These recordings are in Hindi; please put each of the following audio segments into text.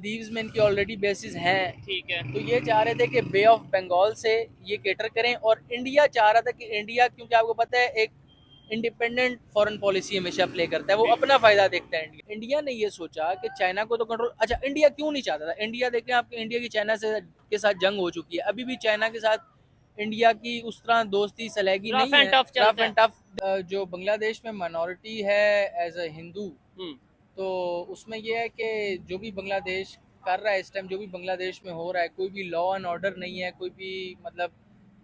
मालदीव्स में इनकी ऑलरेडी बेसिस हैं। ठीक है। तो ये चाह रहे थे कि बे ऑफ बंगाल से ये केटर करें, और इंडिया चाह रहा था कि इंडिया, क्योंकि आपको पता है एक इंडिपेंडेंट फॉरेन पॉलिसी हमेशा प्ले करता है, वो अपना फायदा देखता है। इंडिया ने ये सोचा कि चाइना को तो कंट्रोल, अच्छा इंडिया क्यों नहीं चाहता था? इंडिया देखें आपके, इंडिया की चाइना से के साथ जंग हो चुकी है, अभी भी चाइना के साथ इंडिया की उस तरह दोस्ती सलेगी रफ नहीं एंड है, टफ रफ चलता है। And tough. जो बांग्लादेश में माइनॉरिटी है एज अ हिंदू, तो उसमें यह है कि जो भी बांग्लादेश कर रहा है इस टाइम, जो भी बांग्लादेश में हो रहा है, कोई भी लॉ एंड ऑर्डर नहीं है, कोई भी मतलब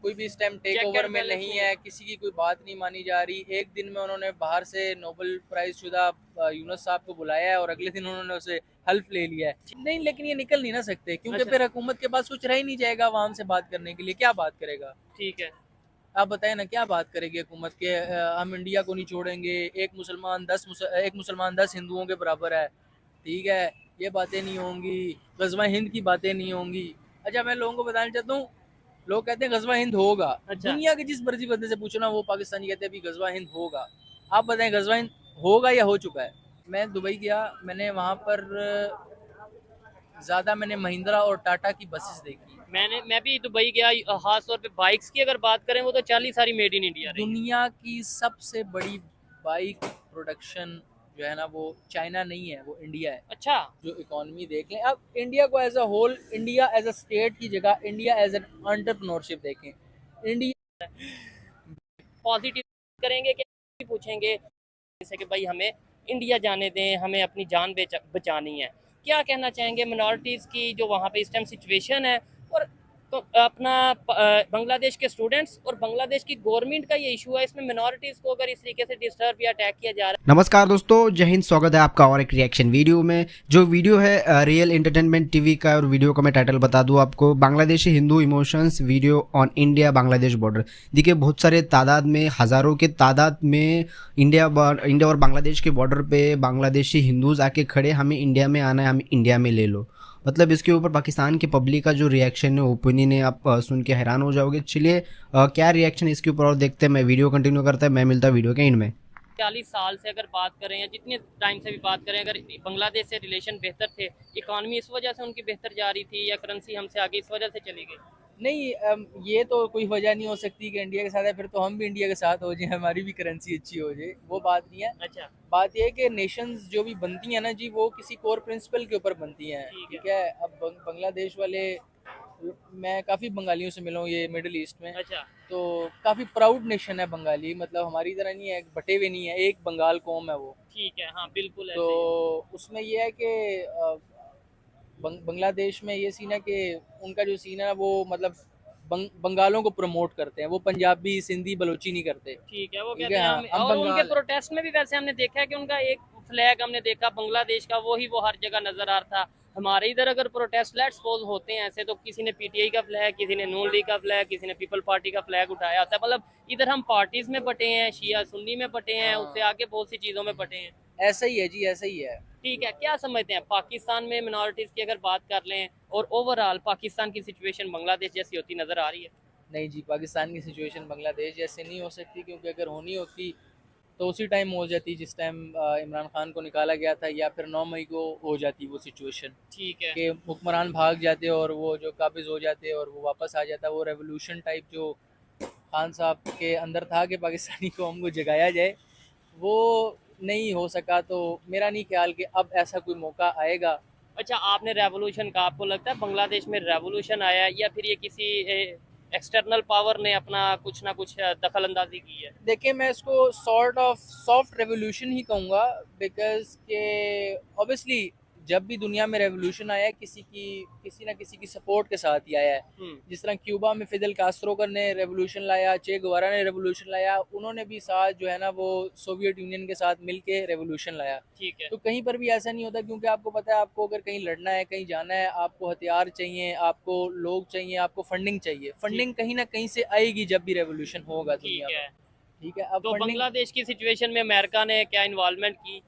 कोई भी इस टाइम टेक चेक ओवर एंड में बैलेंस नहीं नहीं है, किसी की कोई बात नहीं मानी जा रही। एक दिन में उन्होंने बाहर से नोबेल प्राइज शुदा यूनुस साहब को बुलाया है, और अगले दिन उन्होंने उसे हल्फ ले लिया है। नहीं, लेकिन ये निकल नहीं ना सकते, क्योंकि अच्छा। फिर हुकूमत के पास कुछ रह ही नहीं जाएगा आवाम से बात करने के लिए। क्या बात करेगा? ठीक है। आप बताएं ना, क्या बात करेगी हुकूमत के? हम इंडिया को नहीं छोड़ेंगे, एक मुसलमान 10 हिंदुओं के बराबर है, ठीक है, ये बातें नहीं होंगी, गज़वा हिंद की बातें नहीं होंगी। अच्छा, मैं लोगों को बताना चाहता हूँ, लोग कहते हैं गज़वा हिंद होगा। अच्छा। दुनिया के जिस मर्जी बंदे से पूछो ना, वो पाकिस्तानी कहते हैं अभी गज़वा हिंद होगा। आप बताएं गज़वा हिंद होगा या हो चुका है? मैं दुबई गया, मैंने वहाँ पर ज़्यादा मैंने महिंद्रा और टाटा की बसेस देखी। मैं भी दुबई गया, खास तौर पे बाइक्स की अगर बात करें वो तो 40 सारी मेड इन इंडिया रही है। दुनिया की सबसे बड़ी बाइक प्रोडक्शन जो है ना, वो चाइना नहीं है, वो इंडिया है। अच्छा। जो इकोनॉमी देख लें अब इंडिया को as a whole, India as a state की जगह इंडिया एज एन एंटरप्रेन्योरशिप देखें। इंडिया पॉजिटिव करेंगे कि पूछेंगे जैसे कि भाई हमें इंडिया जाने दें, हमें अपनी जान बचानी है। क्या कहना चाहेंगे मिनॉरिटीज़ की जो वहाँ पे इस टाइम सिचुएशन है, और तो अपना बांग्लादेश के स्टूडेंट्स और बांग्लादेश की गवर्नमेंट का ये इशू है, इसमें मिनॉरिटीज़ को अगर इस तरीके से डिस्टर्ब या अटैक किया जा रहा है। नमस्कार दोस्तों, जय हिंद। स्वागत है आपका और एक रिएक्शन वीडियो में। जो वीडियो है रियल एंटरटेनमेंट टीवी का, और वीडियो का मैं टाइटल बता दूं आपको, Bangladeshi Hindu emotions video on India Bangladesh border. देखिए, बहुत सारे तादाद में, हज़ारों के तादाद में इंडिया और बांग्लादेश के बॉर्डर पे बांग्लादेशी हिंदूज आके खड़े, हमें इंडिया में आना है, हमें इंडिया में ले लो। मतलब इसके ऊपर पाकिस्तान की पब्लिक का जो रिएक्शन है, ओपिनियन है, आप सुन के हैरान हो जाओगे। चलिए क्या रिएक्शन इसके ऊपर और देखते हैं। मैं वीडियो कंटिन्यू करता है, मैं मिलता वीडियो के एंड में। 40 साल से अगर बात करें या जितने टाइम से भी बात करें, अगर बांग्लादेश से रिलेशन बेहतर थे, इकॉनमी इस वजह से उनकी बेहतर जा रही थी, या करेंसी हमसे आगे इस वजह से चली गई? नहीं, ये तो कोई वजह नहीं हो सकती कि इंडिया के साथ है, फिर तो हम भी इंडिया के साथ हो जाए, हमारी भी करेंसी अच्छी हो जाए, वो बात नहीं है। अच्छा। बात यह है कि नेशंस जो भी बनती हैं ना जी, वो किसी कोर प्रिंसिपल के ऊपर बनती हैं, ठीक है। अब बांग्लादेश वाले, मैं काफ़ी बंगालियों से मिला हूँ ये मिडिल ईस्ट में। अच्छा। तो काफ़ी प्राउड नेशन है बंगाली, मतलब हमारी तरह नहीं है, बटे हुए नहीं है, एक बंगाल कौम है वो। ठीक है, हाँ बिल्कुल तो ऐसे ही है। उसमें यह है कि बांग्लादेश में ये सीन है कि उनका जो सीन है ना, वो मतलब बंगालों को प्रमोट करते हैं, वो पंजाबी सिंधी बलोची नहीं करते। ठीक है, वो ठीक कहते है, हैं हाँ, हम और उनके बंगाल। प्रोटेस्ट में भी वैसे हमने देखा है कि उनका एक फ्लैग हमने देखा बांग्लादेश का, वो हर जगह नजर आ रहा था। हमारे इधर अगर प्रोटेस्ट लेट्स सपोज होते हैं ऐसे, तो किसी ने पीटीआई का फ्लैग, किसी ने नून लीग का फ्लैग, किसी ने पीपल पार्टी का फ्लैग उठाया होता है। मतलब इधर हम पार्टीज में बटे हैं, शिया सुन्नी में बटे हैं, उससे आगे बहुत सी चीजों में बटे हैं। ऐसा ही है जी, ऐसा ही है। ठीक है, क्या समझते हैं पाकिस्तान में मिनॉरिटीज की अगर बात कर लें, और ओवरऑल पाकिस्तान की सिचुएशन बांग्लादेश जैसी होती नजर आ रही है? नहीं जी, पाकिस्तान की सिचुएशन बांग्लादेश जैसे नहीं हो सकती, क्योंकि अगर होनी होती तो उसी टाइम हो जाती जिस टाइम इमरान खान को निकाला गया था, या फिर 9 मई को हो जाती वो सिचुएशन ठीक है। कि हुक्मरान भाग जाते और वो जो काबिज हो जाते और वो वापस आ जाता। वो रेवोल्यूशन टाइप जो खान साहब के अंदर था कि पाकिस्तानी कौम को जगाया जाए, वो नहीं हो सका। तो मेरा नहीं ख्याल कि अब ऐसा कोई मौका आएगा। अच्छा, आपने रेवोल्यूशन का, आपको लगता है बांग्लादेश में रेवोल्यूशन आया है, या फिर ये किसी एक्सटर्नल पावर ने अपना कुछ ना कुछ दखल अंदाजी की है? देखिए, मैं इसको सॉर्ट ऑफ सॉफ्ट रेवोल्यूशन ही कहूँगा, बिकॉज के ऑब्वियसली जब भी दुनिया में रेवोल्यूशन आया है, किसी ना किसी की सपोर्ट के साथ ही आया है। जिस तरह क्यूबा में फिदेल कास्ट्रो ने रेवोल्यूशन लाया, चे गुवारा ने रेवोल्यूशन लाया, उन्होंने भी साथ जो है ना वो सोवियत यूनियन के साथ मिलके रेवोल्यूशन लाया। ठीक है। तो कहीं पर भी ऐसा नहीं होता, क्योंकि आपको पता है, आपको अगर कहीं लड़ना है, कहीं जाना है, आपको हथियार चाहिए, आपको लोग चाहिए, आपको फंडिंग चाहिए। फंडिंग कहीं ना कहीं से आएगी जब भी रेवोल्यूशन होगा दुनिया में, ठीक है। अब तो फंडिंग बांग्लादेश की सिचुएशन में अमेरिका ने क्या इन्वॉल्वमेंट की?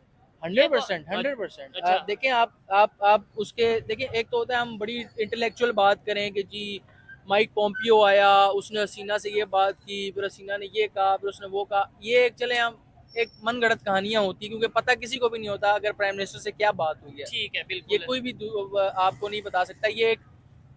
100% 100%। अच्छा। देखें, आप उसके देखें, एक तो होता है हम बड़ी इंटेलेक्चुअल बात करें कि जी माइक पोम्पियो आया, उसने हसीना से ये बात की, फिर हसीना ने ये कहा, फिर उसने वो कहा, ये एक चले हम एक मनगढ़ंत कहानियां होती है, क्योंकि पता किसी को भी नहीं होता अगर प्राइम मिनिस्टर से क्या बात हुई है। ठीक है, ये बिल्कुल कोई भी आपको नहीं बता सकता। ये एक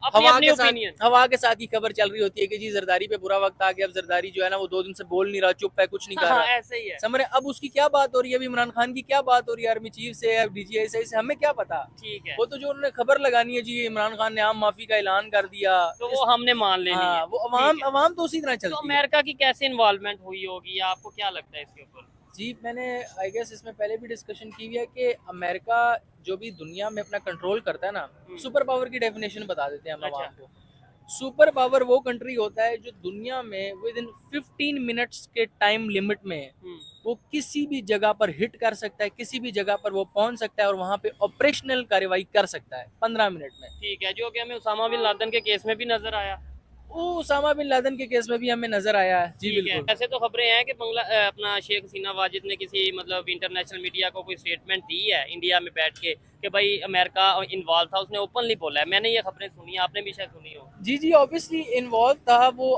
अपनी हवा अपनी के साथ ओपिनियन। हवा के साथ ही खबर चल रही होती है कि जी जरदारी पे बुरा वक्त आ गया, अब जरदारी जो है ना वो 2 दिन से बोल नहीं रहा, चुप है, कुछ नहीं कर हाँ, रहा। ऐसे ही है। समझ रहे हैं? अब उसकी क्या बात हो रही है, अभी इमरान खान की क्या बात हो रही है आर्मी चीफ से या डीजीआई से हमें क्या पता। ठीक है, वो तो जो उन्होंने खबर लगानी है जी इमरान खान ने आम माफी का ऐलान कर दिया, तो वो हमने मान लेनी है। हाँ वो ठीक है। अवाम तो उसी तरह तो चलती है। अमेरिका की कैसे इन्वॉल्वमेंट हुई होगी, आपको क्या लगता है इसके ऊपर? जी मैंने आई गेस इसमें पहले भी डिस्कशन की हुई है कि अमेरिका जो भी दुनिया में अपना कंट्रोल करता है ना, सुपर पावर की डेफिनेशन बता देते हैं हम अच्छा। आवाम को। सुपर पावर वो कंट्री होता है जो दुनिया में विद इन 15 मिनट्स के टाइम लिमिट में वो किसी भी जगह पर हिट कर सकता है, किसी भी जगह पर वो पहुंच सकता है और वहां पे ऑपरेशनल कार्रवाई कर सकता है 15 मिनट में। ठीक है, जो कि हमें उसामा बिन लादेन के केस में भी नजर आया। वो उसामा बिन लादेन के केस में भी हमें नजर आया है। जी ठीक है। बिल्कुल। ऐसे तो खबरें हैं कि अपना शेख हसीना वाजिद ने किसी मतलब इंटरनेशनल मीडिया को कोई स्टेटमेंट दी है इंडिया में बैठ के कि भाई अमेरिका इन्वॉल्व था, उसने ओपनली बोला है। मैंने ये खबरें सुनी, आपने भी शायद सुनी हो। जी जी ऑब्वियसली इन्वॉल्व था वो।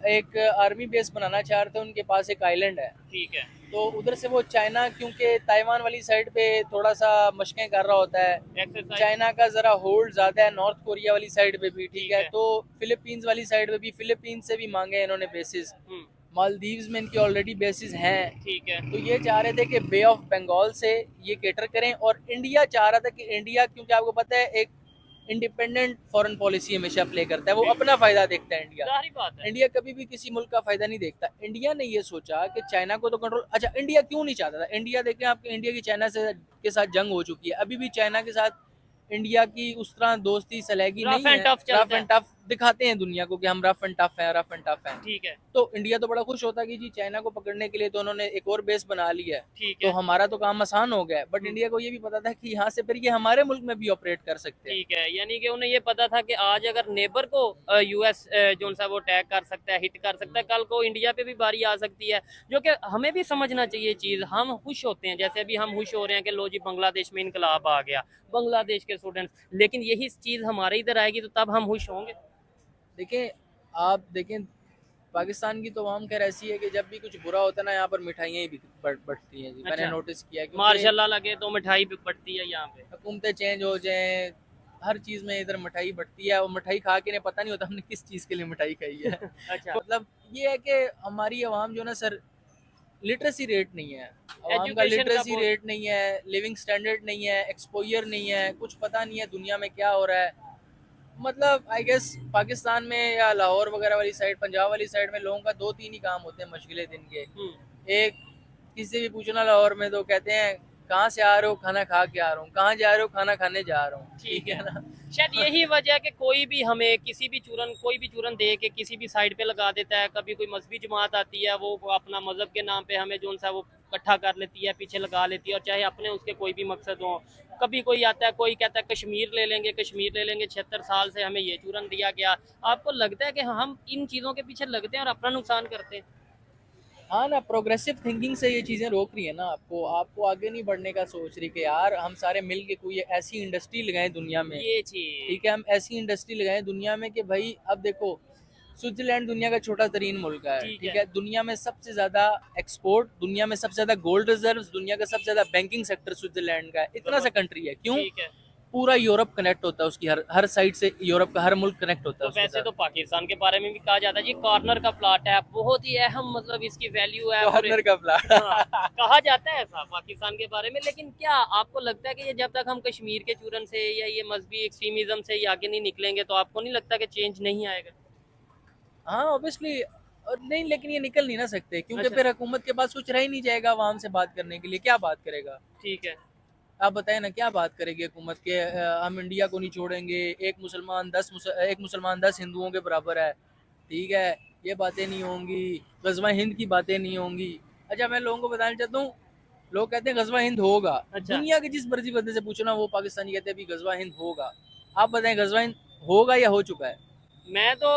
एक आर्मी बेस बनाना चाह रहे थे, उनके पास एक आइलैंड है, ठीक है, तो उधर से वो चाइना, क्योंकि ताइवान वाली साइड पे थोड़ा सा मशकें कर रहा होता है, एक्सरसाइज। चाइना का जरा होल्ड ज्यादा है, नॉर्थ कोरिया वाली साइड पे भी, ठीक ठीक है, है। तो फिलीपींस वाली साइड पे भी, फिलीपींस से भी मांगे इन्होंने बेसिस, मालदीव्स में इनकी ऑलरेडी बेसिस हैं। ठीक है, तो ये चाह रहे थे कि बे ऑफ बंगाल से ये केटर करें, और इंडिया चाह रहा था कि इंडिया, क्योंकि आपको पता है एक इंडिपेंडेंट फॉरेन पॉलिसी हमेशा प्ले करता है, वो अपना फायदा देखता है इंडिया। जाहिर बात है। इंडिया कभी भी किसी मुल्क का फायदा नहीं देखता। इंडिया ने ये सोचा कि चाइना को तो कंट्रोल, अच्छा इंडिया क्यों नहीं चाहता था? इंडिया देखें आपके, इंडिया की चाइना से के साथ जंग हो चुकी है, अभी भी चाइना के साथ इंडिया की उस तरह दोस्ती सलेगी नहीं रफ एंड है। टफ चलता रफ एंड टफ दिखाते हैं दुनिया को कि हम रफ एंड टफ हैं, रफ एंड टफ हैं। ठीक है, तो इंडिया तो बड़ा खुश होता है कि जी चाइना को पकड़ने के लिए तो उन्होंने एक और बेस बना लिया है, ठीक तो है, हमारा तो काम आसान हो गया है। बट इंडिया को ये भी पता था कि यहाँ से फिर ये हमारे मुल्क में भी ऑपरेट कर सकते हैं। ठीक है। यानी कि उन्हें ये पता था कि आज अगर नेबर को यूएस जो सा वो अटैक कर सकता है, हिट कर सकता है, कल को इंडिया पे भी बारी आ सकती है। जो कि हमें भी समझना चाहिए चीज़। हम खुश होते हैं, जैसे अभी हम खुश हो रहे हैं कि लो जी बांग्लादेश में इनकलाब आ गया, बांग्लादेश के स्टूडेंट्स, लेकिन यही चीज़ हमारे इधर आएगी तो तब हम खुश होंगे। देखें, आप देखें पाकिस्तान की तो आवाम खैर ऐसी है कि जब भी कुछ बुरा होता है ना, यहाँ पर मिठाइयाँ ही बढ़ती हैं जी। मैंने अच्छा। नोटिस किया है, क्योंकि मार्शाल्लाह लगे तो मिठाई भी बढ़ती है यहाँ पे। हुकूमतें चेंज हो जाएं, हर चीज़ में इधर मिठाई बढ़ती है, और मिठाई खा के इन्हें पता नहीं होता हमने किस चीज़ के लिए मिठाई खाई है। अच्छा, मतलब ये है कि हमारी आवाम जो ना सर, लिटरेसी रेट नहीं है, आवाम का Education का लिटरेसी बहुत- रेट नहीं है, लिविंग स्टैंडर्ड नहीं है, एक्सपोजर नहीं है, कुछ पता नहीं है दुनिया में क्या हो रहा है। मतलब आई गेस पाकिस्तान में या लाहौर वगैरह वाली साइड, पंजाब वाली साइड में लोगों का 2-3 ही काम होते हैं मशगले दिन के। एक, किसी भी पूछना लाहौर में तो कहते हैं कहाँ से आ रहे हो, खाना खा के आ रहा हूँ, कहाँ जा रहे हो, खाना खाने जा रहा हूँ। ठीक है ना। शायद यही वजह है कि कोई भी हमें किसी भी चूरन, कोई भी चूरन दे के किसी भी साइड पे लगा देता है। कभी कोई मजहबी जमात आती है, वो अपना मजहब के नाम पे हमें जो सा वो इकट्ठा कर लेती है, पीछे लगा लेती है, और चाहे अपने उसके कोई भी मकसद हो। कभी कोई आता है, कोई कहता है कश्मीर ले लेंगे, कश्मीर ले लेंगे, 76 साल से हमें ये चूरन दिया गया। आपको लगता है कि हम इन चीज़ों के पीछे लगते हैं और अपना नुकसान करते हैं? हाँ ना, प्रोग्रेसिव थिंकिंग से ये चीज़ें रोक रही है ना आपको आगे नहीं बढ़ने का सोच रही कि यार हम सारे मिल के कोई ऐसी इंडस्ट्री लगाएं दुनिया में। ये चीज ठीक है, हम ऐसी इंडस्ट्री लगाएं दुनिया में कि भाई अब देखो, स्विट्जरलैंड दुनिया का छोटा तरीन मुल्क है, ठीक ठीक है। है, दुनिया में सबसे ज्यादा एक्सपोर्ट, दुनिया में सबसे ज्यादा गोल्ड रिजर्व्स, दुनिया का सबसे ज्यादा बैंकिंग सेक्टर स्विट्जरलैंड का है। इतना सा कंट्री है, क्यों? ठीक है। पूरा यूरोप कनेक्ट होता है उसकी, हर साइड से यूरोप का हर मुल्क कनेक्ट होता तो है उसके वैसे साथ। तो पाकिस्तान के बारे में भी कहा जाता है जी कॉर्नर का प्लाट है, बहुत ही अहम, मतलब इसकी वैल्यू है कॉर्नर का प्लाट। हाँ, कहा जाता है ऐसा पाकिस्तान के बारे में। लेकिन क्या आपको लगता है कि ये जब तक हम कश्मीर के चूरन से या ये मजहबी एक्सट्रीमिज्म से ये आगे नहीं निकलेंगे तो आपको नहीं लगता कि चेंज नहीं आएगा? हाँ ऑब्वियसली, और नहीं, लेकिन ये निकल नहीं ना सकते, क्योंकि अच्छा। फिर हुकूमत के पास कुछ रह ही नहीं जाएगा आवाम से बात करने के लिए। क्या बात करेगा? ठीक है, आप बताएं ना, क्या बात करेगी हुकूमत के? हम इंडिया को नहीं छोड़ेंगे, एक मुसलमान 10 हिंदुओं के बराबर है, ठीक है, ये बातें नहीं होंगी, गज़वा हिंद की बातें नहीं होंगी। अच्छा, मैं लोगों को बताना चाहता हूँ, लोग कहते हैं गज़वा हिंद होगा। अच्छा। दुनिया के जिस मर्जी बंदे से पूछना, वो पाकिस्तानी कहते हैं अभी गज़वा हिंद होगा। आप बताएं गज़वा हिंद होगा या हो चुका है? मैं तो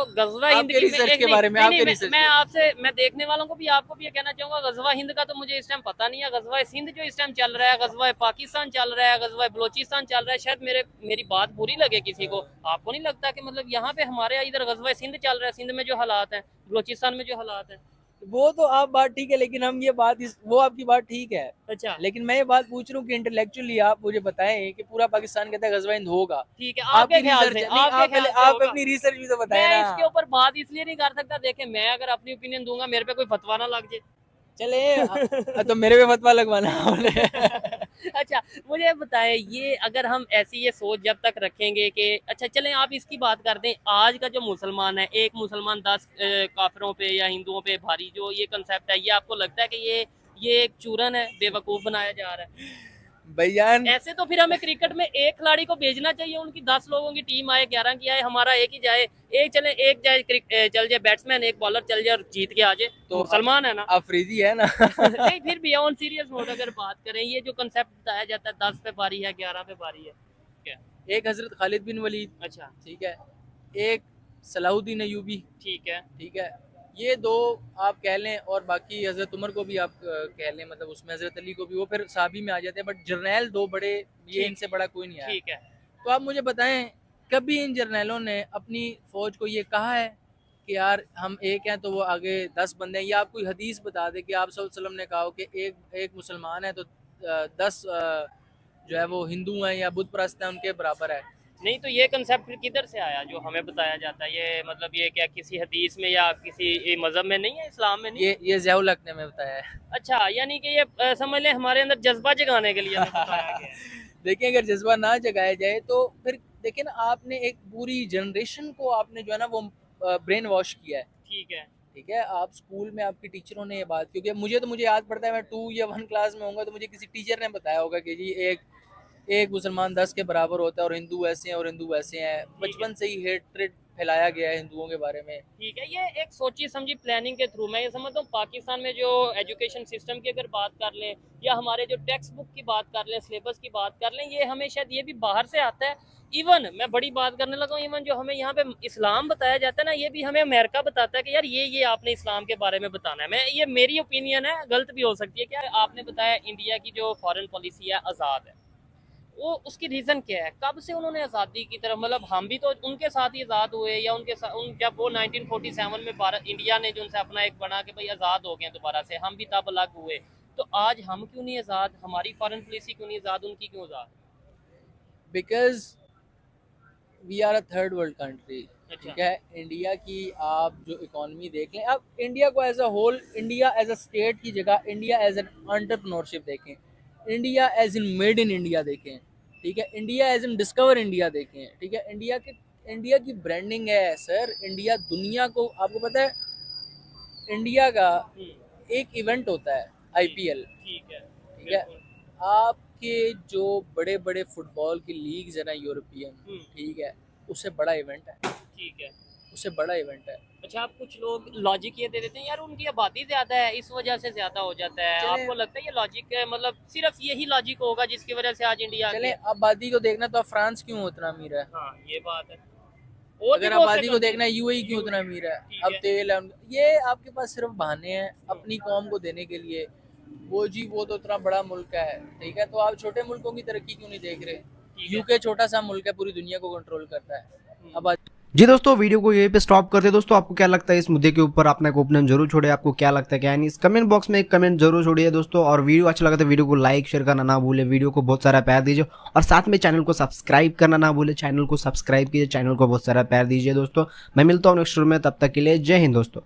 गजवा हिंद आपके रिसर्च के बारे में, आपके रिसर्च मैं के- आपसे, मैं देखने वालों को भी, आपको भी ये कहना चाहूंगा, गजवा हिंद का तो मुझे इस टाइम पता नहीं है। गजवा सिंध जो इस टाइम चल रहा है, गजवा पाकिस्तान चल रहा है, गजवा बलोचिस्तान चल रहा है। शायद मेरी बात बुरी लगे किसी को, आपको नहीं लगता कि मतलब यहाँ पे हमारे इधर गजवा सिंध चल रहा है, सिंध में जो हालात हैं, बलोचिस्तान में जो हालात हैं? वो तो आप बात ठीक है, लेकिन हम ये बात वो आपकी बात ठीक है, अच्छा लेकिन मैं ये बात पूछ रहा हूँ कि इंटेलेक्चुअली आप मुझे बताएं कि पूरा पाकिस्तान कहता है गजवा हिंद होगा। ठीक है, आपके आपकी ख्याल रिसर्च से, नहीं, आपके आप पहले ख्याल से आप होगा। अपनी रिसर्च भी तो बताएं मैं ना। इसके ऊपर बात इसलिए नहीं कर सकता, देखे मैं अगर अपनी ओपिनियन दूंगा मेरे पे कोई फतवा ना लग जाए। चले तो मेरे पे फतवा लगवाना आपने। अच्छा मुझे बताएं, ये अगर हम ऐसी ये सोच जब तक रखेंगे कि अच्छा चलें आप इसकी बात कर दें, आज का जो मुसलमान है, एक मुसलमान 10 काफिरों पे या हिंदुओं पे भारी, जो ये कंसेप्ट है, ये आपको लगता है कि ये एक चूरन है, बेवकूफ बनाया जा रहा है? भैयान ऐसे तो फिर हमें क्रिकेट में एक खिलाड़ी को भेजना चाहिए, उनकी 10 लोगों की टीम आए, 11 की आए, हमारा एक ही जाए, एक चले, एक जाए चल जाए बैट्समैन, एक बॉलर चल जाए और जीत के आ जाए, तो मुसलमान है ना। अफरीदी है ना। नहीं फिर भी ऑन सीरियस नोट अगर बात करें, ये जो कंसेप्ट बताया जाता है 10 पे बारी है, 11 पे बारी है, क्या? एक हजरत खालिद बिन वलीद, अच्छा ठीक है, एक सलाहुद्दीन अयूबी, ठीक है, ठीक है, ये दो आप कह लें, और बाकी हजरत उमर को भी आप कह लें, मतलब उसमें हजरत अली को भी, वो फिर साहबी में आ जाते हैं, बट जर्नैल दो बड़े, ये ठीक। इनसे बड़ा कोई नहीं आया। ठीक है। तो आप मुझे बताएं, कभी इन जर्नैलों ने अपनी फौज को ये कहा है कि यार हम एक हैं तो वो आगे 10 बंदे हैं, या आप कोई हदीस बता दे कि आप सल्लल्लाहु अलैहि वसल्लम ने कहा हो कि एक मुसलमान है तो 10 जो है वो हिंदू हैं या बुत परस्त हैं उनके बराबर है। नहीं तो ये कंसेप्ट फिर किधर से आया जो हमें बताया जाता है? ये मतलब ये क्या किसी हदीस में या किसी मजहब में नहीं है, इस्लाम में नहीं? ये ज़ियाउल हक ने हमें बताया है। अच्छा यानी कि ये समझ लें हमारे अंदर जज्बा जगाने के लिए हमें बताया गया है। देखिए अगर जज्बा ना जगाया जाए तो फिर देखिए ना, आपने एक पूरी जनरेशन को आपने जो है ना वो ब्रेन वॉश किया है। ठीक है। ठीक है, आप स्कूल में आपकी टीचरों ने ये बात, क्योंकि मुझे याद पड़ता है, मैं 2 या 1 क्लास में होऊंगा तो मुझे किसी टीचर ने बताया होगा कि जी एक मुसलमान 10 के बराबर होता है और हिंदू ऐसे हैं और हिंदू वैसे हैं। बचपन से ही हेट्रेड फैलाया गया है हिंदुओं के बारे में। ठीक है, ये एक सोची समझी प्लानिंग के थ्रू मैं ये समझता हूँ पाकिस्तान में जो एजुकेशन सिस्टम की अगर बात कर लें या हमारे जो टेक्स्ट बुक की बात कर लें, सिलेबस की बात कर लें, ये हमें शायद ये भी बाहर से आता है। इवन मैं बड़ी बात करने लगा हूँ, इवन जो हमें यहाँ पे इस्लाम बताया जाता है ना, ये भी हमें अमेरिका बताता है कि यार ये आपने इस्लाम के बारे में बताना है। मैं ये मेरी ओपिनियन है, गलत भी हो सकती है। क्या आपने बताया इंडिया की जो फॉरेन पॉलिसी है आज़ाद है, वो उसकी रीज़न क्या है? कब से उन्होंने आज़ादी की तरफ, मतलब हम भी तो उनके साथ ही आज़ाद हुए, या उनके साथ जब वो 1947 में भारत इंडिया ने जो उनसे अपना एक बना कि भाई आज़ाद हो गए दोबारा से, हम भी तब अलग हुए, तो आज हम क्यों नहीं आज़ाद? हमारी फॉरेन पॉलिसी क्यों नहीं आज़ाद, उनकी क्यों आज़ाद? Because we are a third world country. अच्छा। ठीक है, इंडिया की आप जो इकोनॉमी देख लें, अब इंडिया को as a whole, India as a state की जगह इंडिया एज एन एंटरप्रेन्योरशिप देखें, India as in made in India देखें, ठीक है, India as in discover India देखें, ठीक है, इंडिया की ब्रांडिंग है सर। इंडिया दुनिया को, आपको पता है इंडिया का एक इवेंट होता है IPL, ठीक है, ठीक है, आपके जो बड़े बड़े फुटबॉल की लीग्स है ना यूरोपियन, ठीक है, उससे बड़ा इवेंट है, ठीक है, उससे बड़ा इवेंट है। अच्छा आप कुछ लोग लॉजिक ये दे देते हैं यार उनकी आबादी ज्यादा है इस वजह से ज्यादा हो जाता है, चले- आपको लगता है ये लॉजिक है? मतलब सिर्फ यही लॉजिक होगा जिसकी वजह से आज इंडिया चले आबादी को देखना तो फ्रांस क्यों उतना अमीर है? हाँ ये बात है। और भी अगर बहुत से आबादी को country- देखना है UAE क्यों उतना अमीर है? ठीक अब है। तेल है ये आपके पास सिर्फ बहाने हैं अपनी कौम को देने के लिए। वो तो इतना बड़ा मुल्क है, ठीक है, तो आप छोटे मुल्कों की तरक्की क्यों नहीं देख रहे? ठीक है। UK छोटा सा मुल्क है, पूरी दुनिया को कंट्रोल करता है। अब जी दोस्तों, वीडियो को यहीं पे स्टॉप करते हैं। दोस्तों आपको क्या लगता है इस मुद्दे के ऊपर? अपना एक ओपिनियन जरूर छोड़े, आपको क्या लगता है क्या नहीं, इस कमेंट बॉक्स में एक कमेंट जरूर छोड़िए दोस्तों। और वीडियो अच्छा लगा तो वीडियो को लाइक शेयर करना ना भूले, वीडियो को बहुत सारा प्यार दीजिए और साथ में चैनल को सब्सक्राइब करना ना भूले। चैनल को सब्सक्राइब कीजिए, चैनल को बहुत सारा प्यार दीजिए दोस्तों। मैं मिलता हूँ नेक्स्ट वीडियो में, तब तक के लिए जय हिंद दोस्तों।